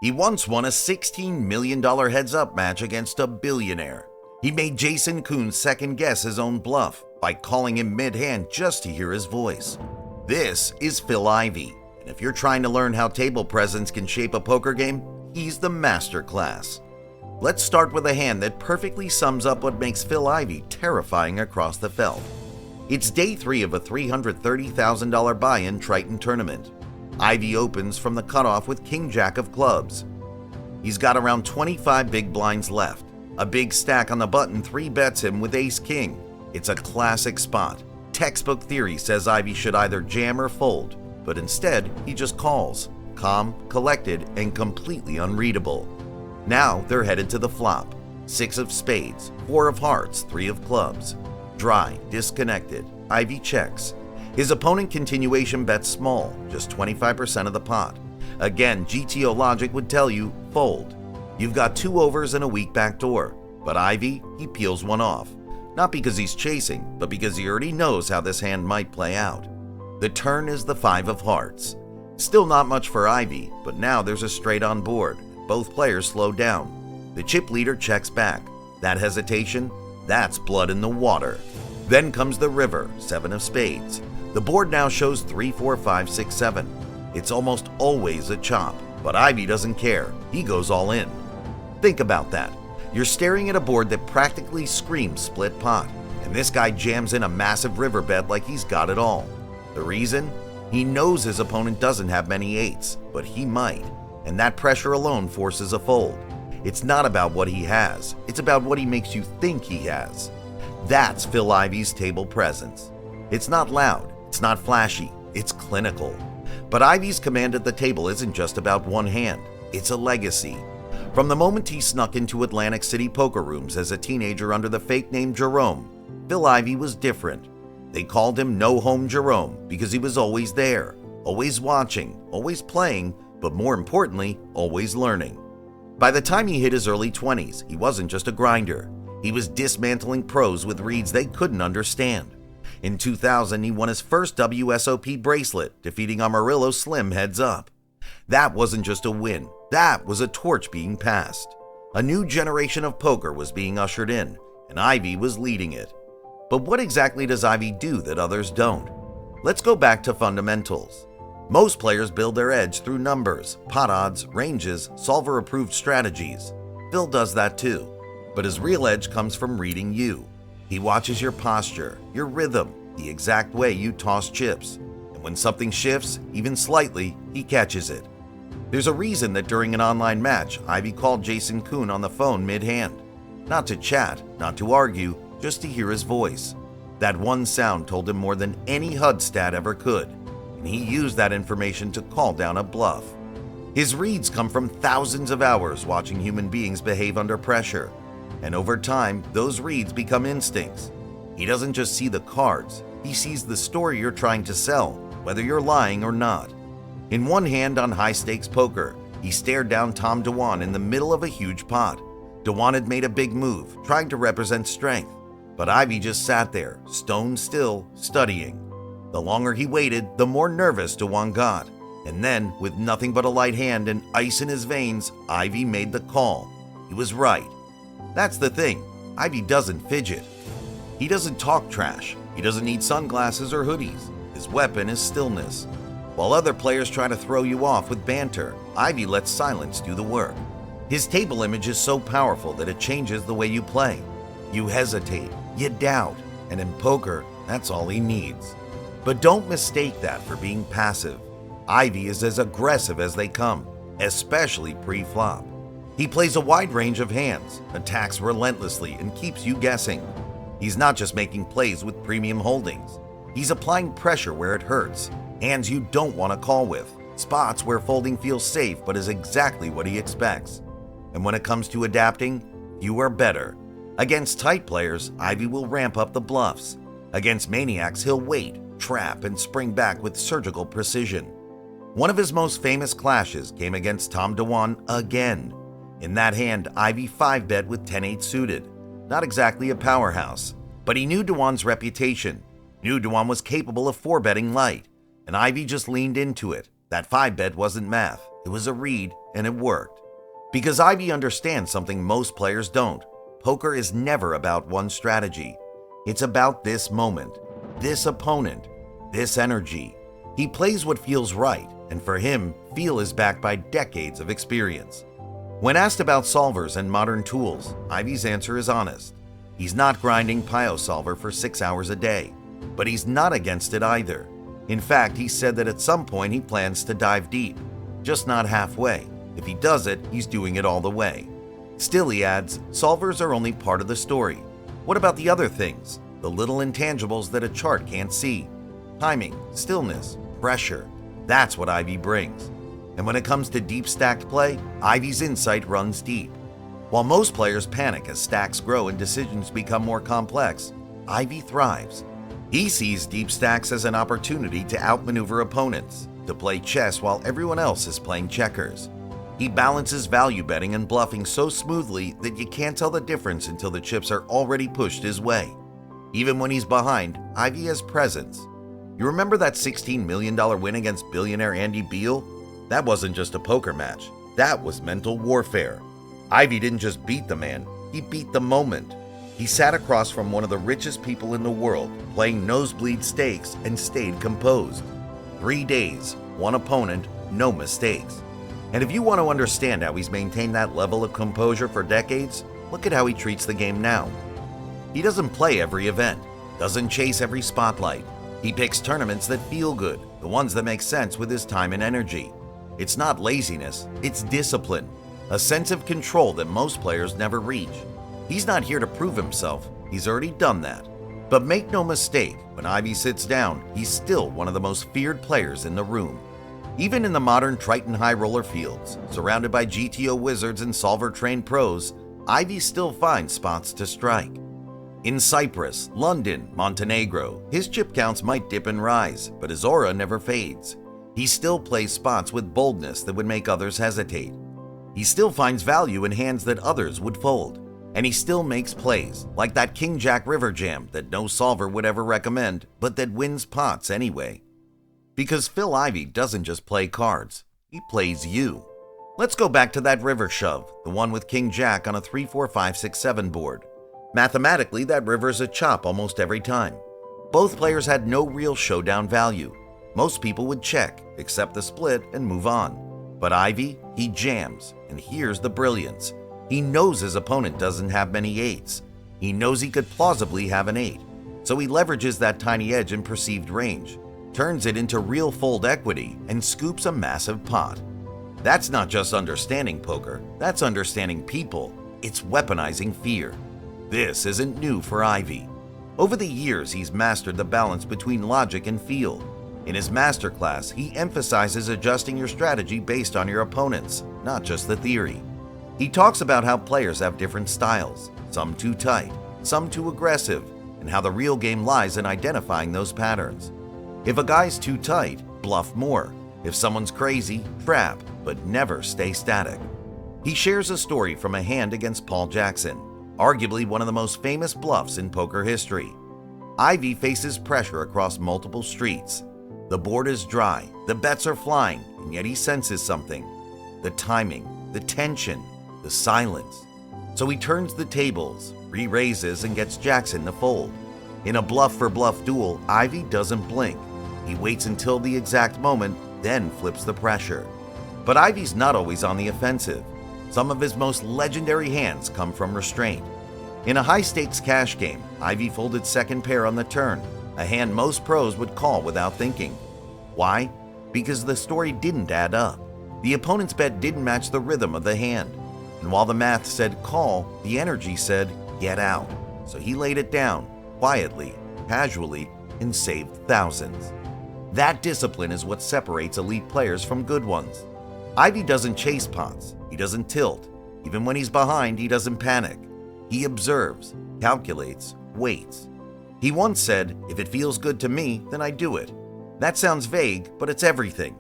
He once won a $16 million heads-up match against a billionaire. He made Jason Koon second-guess his own bluff by calling him mid-hand just to hear his voice. This is Phil Ivey, and if you're trying to learn how table presence can shape a poker game, he's the master class. Let's start with a hand that perfectly sums up what makes Phil Ivey terrifying across the felt. It's day 3 of a $330,000 buy-in Triton tournament. Ivey opens from the cutoff with King-Jack of clubs. He's got around 25 big blinds left. A big stack on the button 3-bets him with Ace-King. It's a classic spot. Textbook theory says Ivey should either jam or fold, but instead he just calls, calm, collected, and completely unreadable. Now they're headed to the flop. 6 of spades, 4 of hearts, 3 of clubs. Dry, disconnected. Ivey checks. His opponent continuation bets small, just 25% of the pot. Again, GTO logic would tell you, fold. You've got 2 overs and a weak backdoor. But Ivey, he peels one off. Not because he's chasing, but because he already knows how this hand might play out. The turn is the 5 of hearts. Still not much for Ivey, but now there's a straight on board. Both players slow down. The chip leader checks back. That hesitation? That's blood in the water. Then comes the river, 7 of spades. The board now shows 3, 4, 5, 6, 7. It's almost always a chop, but Ivey doesn't care. He goes all in. Think about that. You're staring at a board that practically screams split pot, and this guy jams in a massive river bet like he's got it all. The reason? He knows his opponent doesn't have many 8s, but he might, and that pressure alone forces a fold. It's not about what he has, it's about what he makes you think he has. That's Phil Ivey's table presence. It's not loud, it's not flashy, it's clinical. But Ivey's command at the table isn't just about one hand, it's a legacy. From the moment he snuck into Atlantic City poker rooms as a teenager under the fake name Jerome, Phil Ivey was different. They called him No Home Jerome because he was always there, always watching, always playing, but more importantly, always learning. By the time he hit his early 20s, he wasn't just a grinder. He was dismantling pros with reads they couldn't understand. In 2000, he won his first WSOP bracelet, defeating Amarillo Slim heads up. That wasn't just a win, that was a torch being passed. A new generation of poker was being ushered in, and Ivey was leading it. But what exactly does Ivey do that others don't? Let's go back to fundamentals. Most players build their edge through numbers, pot odds, ranges, solver-approved strategies. Phil does that too. But his real edge comes from reading you. He watches your posture, your rhythm, the exact way you toss chips. And when something shifts, even slightly, he catches it. There's a reason that during an online match, Ivey called Jason Koon on the phone mid-hand. Not to chat, not to argue, just to hear his voice. That one sound told him more than any HUD stat ever could, and he used that information to call down a bluff. His reads come from thousands of hours watching human beings behave under pressure. And over time, those reads become instincts. He doesn't just see the cards, he sees the story you're trying to sell, whether you're lying or not. In one hand on high-stakes poker, he stared down Tom Dewan in the middle of a huge pot. Dewan had made a big move, trying to represent strength, but Ivey just sat there, stone still, studying. The longer he waited, the more nervous Dewan got. And then, with nothing but a light hand and ice in his veins, Ivey made the call. He was right. That's the thing, Ivey doesn't fidget. He doesn't talk trash. He doesn't need sunglasses or hoodies. His weapon is stillness. While other players try to throw you off with banter, Ivey lets silence do the work. His table image is so powerful that it changes the way you play. You hesitate, you doubt, and in poker, that's all he needs. But don't mistake that for being passive. Ivey is as aggressive as they come, especially pre-flop. He plays a wide range of hands, attacks relentlessly, and keeps you guessing. He's not just making plays with premium holdings. He's applying pressure where it hurts, hands you don't want to call with, spots where folding feels safe but is exactly what he expects. And when it comes to adapting, you are better. Against tight players, Ivey will ramp up the bluffs. Against maniacs, he'll wait, trap, and spring back with surgical precision. One of his most famous clashes came against Tom Dewan again. In that hand, Ivey 5-bet with 10-8 suited. Not exactly a powerhouse, but he knew Dewan's reputation, knew Dewan was capable of 4-betting light, and Ivey just leaned into it. That 5-bet wasn't math, it was a read, and it worked. Because Ivey understands something most players don't. Poker is never about one strategy. It's about this moment, this opponent, this energy. He plays what feels right, and for him, feel is backed by decades of experience. When asked about solvers and modern tools, Ivey's answer is honest. He's not grinding PioSolver for 6 hours a day, but he's not against it either. In fact, he said that at some point he plans to dive deep, just not halfway. If he does it, he's doing it all the way. Still, he adds, solvers are only part of the story. What about the other things? The little intangibles that a chart can't see. Timing, stillness, pressure. That's what Ivey brings. And when it comes to deep stacked play, Ivey's insight runs deep. While most players panic as stacks grow and decisions become more complex, Ivey thrives. He sees deep stacks as an opportunity to outmaneuver opponents, to play chess while everyone else is playing checkers. He balances value betting and bluffing so smoothly that you can't tell the difference until the chips are already pushed his way. Even when he's behind, Ivey has presence. You remember that $16 million win against billionaire Andy Beal? That wasn't just a poker match. That was mental warfare. Ivey didn't just beat the man, he beat the moment. He sat across from one of the richest people in the world, playing nosebleed stakes, and stayed composed. 3 days, one opponent, no mistakes. And if you want to understand how he's maintained that level of composure for decades, look at how he treats the game now. He doesn't play every event, doesn't chase every spotlight. He picks tournaments that feel good, the ones that make sense with his time and energy. It's not laziness, it's discipline, a sense of control that most players never reach. He's not here to prove himself, he's already done that. But make no mistake, when Ivey sits down, he's still one of the most feared players in the room. Even in the modern Triton high roller fields, surrounded by GTO wizards and solver-trained pros, Ivey still finds spots to strike. In Cyprus, London, Montenegro, his chip counts might dip and rise, but his aura never fades. He still plays spots with boldness that would make others hesitate. He still finds value in hands that others would fold. And he still makes plays, like that King-Jack river jam that no solver would ever recommend, but that wins pots anyway. Because Phil Ivey doesn't just play cards, he plays you. Let's go back to that river shove, the one with King-Jack on a 3, 4, 5, 6, 7 board. Mathematically, that river's a chop almost every time. Both players had no real showdown value. Most people would check, accept the split, and move on. But Ivey, he jams, and here's the brilliance. He knows his opponent doesn't have many 8s. He knows he could plausibly have an 8. So he leverages that tiny edge in perceived range, turns it into real fold equity, and scoops a massive pot. That's not just understanding poker, that's understanding people. It's weaponizing fear. This isn't new for Ivey. Over the years, he's mastered the balance between logic and feel. In his masterclass, he emphasizes adjusting your strategy based on your opponents, not just the theory. He talks about how players have different styles, some too tight, some too aggressive, and how the real game lies in identifying those patterns. If a guy's too tight, bluff more. If someone's crazy, trap, but never stay static. He shares a story from a hand against Paul Jackson, arguably one of the most famous bluffs in poker history. Ivey faces pressure across multiple streets. The board is dry, the bets are flying, and yet he senses something. The timing, the tension, the silence. So he turns the tables, re-raises, and gets Jackson to fold. In a bluff-for-bluff duel, Ivey doesn't blink. He waits until the exact moment, then flips the pressure. But Ivey's not always on the offensive. Some of his most legendary hands come from restraint. In a high-stakes cash game, Ivey folded second pair on the turn, a hand most pros would call without thinking. Why? Because the story didn't add up. The opponent's bet didn't match the rhythm of the hand. And while the math said call, the energy said get out. So he laid it down, quietly, casually, and saved thousands. That discipline is what separates elite players from good ones. Ivey doesn't chase pots, he doesn't tilt. Even when he's behind, he doesn't panic. He observes, calculates, waits. He once said, if it feels good to me, then I do it. That sounds vague, but it's everything.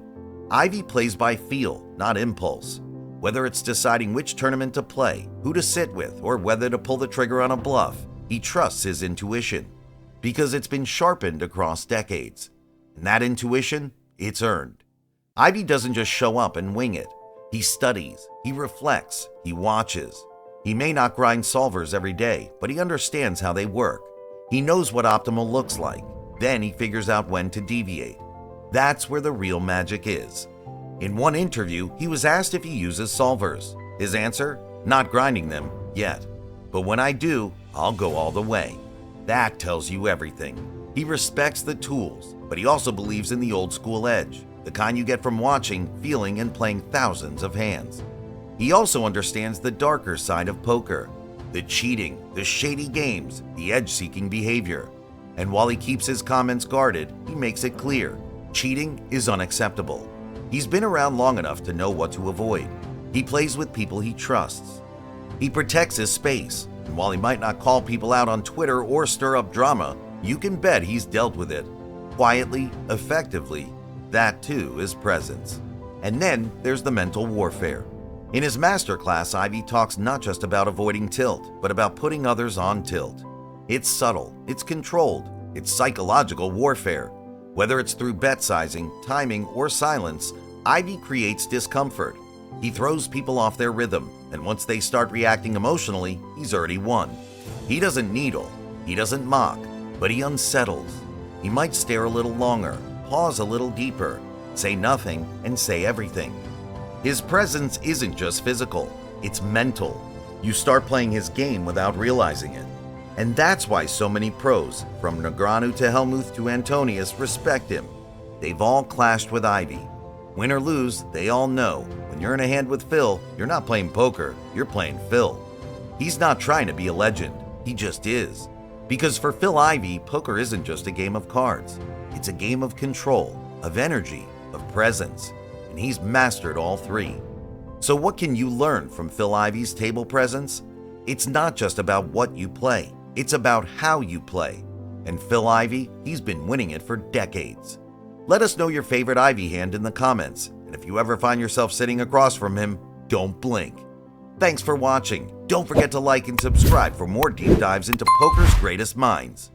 Ivey plays by feel, not impulse. Whether it's deciding which tournament to play, who to sit with, or whether to pull the trigger on a bluff, he trusts his intuition. Because it's been sharpened across decades. And that intuition, it's earned. Ivey doesn't just show up and wing it. He studies, he reflects, he watches. He may not grind solvers every day, but he understands how they work. He knows what optimal looks like. Then he figures out when to deviate. That's where the real magic is. In one interview, he was asked if he uses solvers. His answer? Not grinding them yet. But when I do, I'll go all the way. That tells you everything. He respects the tools, but he also believes in the old school edge, the kind you get from watching, feeling, and playing thousands of hands. He also understands the darker side of poker, the cheating, the shady games, the edge-seeking behavior. And while he keeps his comments guarded, he makes it clear, cheating is unacceptable. He's been around long enough to know what to avoid. He plays with people he trusts. He protects his space, and while he might not call people out on Twitter or stir up drama, you can bet he's dealt with it. Quietly, effectively. That too is presence. And then there's the mental warfare. In his masterclass, Ivey talks not just about avoiding tilt, but about putting others on tilt. It's subtle, it's controlled, it's psychological warfare. Whether it's through bet sizing, timing, or silence, Ivey creates discomfort. He throws people off their rhythm, and once they start reacting emotionally, he's already won. He doesn't needle, he doesn't mock, but he unsettles. He might stare a little longer, pause a little deeper, say nothing, and say everything. His presence isn't just physical, it's mental. You start playing his game without realizing it. And that's why so many pros, from Negreanu to Helmuth to Antonius, respect him. They've all clashed with Ivey. Win or lose, they all know, when you're in a hand with Phil, you're not playing poker, you're playing Phil. He's not trying to be a legend, he just is. Because for Phil Ivey, poker isn't just a game of cards. It's a game of control, of energy, of presence. And he's mastered all three. So what can you learn from Phil Ivey's table presence? It's not just about what you play, it's about how you play. And Phil Ivey, he's been winning it for decades. Let us know your favorite Ivey hand in the comments, and if you ever find yourself sitting across from him, don't blink. Thanks for watching. Don't forget to like and subscribe for more deep dives into poker's greatest minds.